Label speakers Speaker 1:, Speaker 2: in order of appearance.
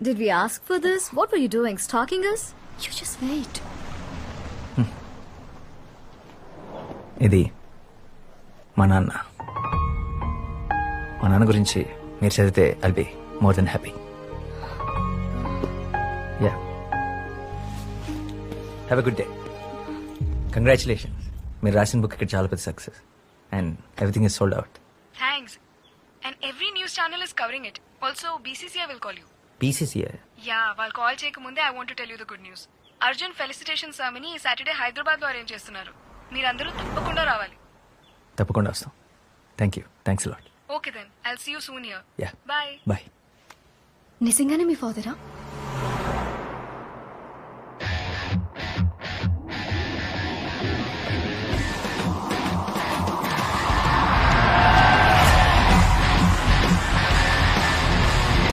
Speaker 1: Did we ask for this? What were you doing? Stalking us? You just wait.
Speaker 2: ఇది మా నాన్న. మా నాన్న గురించి మీరు చదివితే I'll be more than happy. Yeah, have a good day. Congratulations, మీరు రాసిన బుక్ ఇక్కడ చాలా పెద్ద success and everything is sold out.
Speaker 3: Thanks. And every news channel is covering it. Also, BCCI will call you.
Speaker 2: PCCA
Speaker 3: Yeah, వాళ్ళు call చేయకముందే I want to tell you the good news. Arjun felicitation ceremony ఈ Saturday Hyderabad లో arrange చేస్తున్నారు. మీరందరూ తప్పకుండా రావాలి.
Speaker 2: తప్పకుండా వస్తాం. Thanks lot.
Speaker 3: Okay then, I'll see you soon here.
Speaker 2: Yeah,
Speaker 3: Bye.
Speaker 2: Bye.
Speaker 1: నిజంగానే మీ ఫాదరా?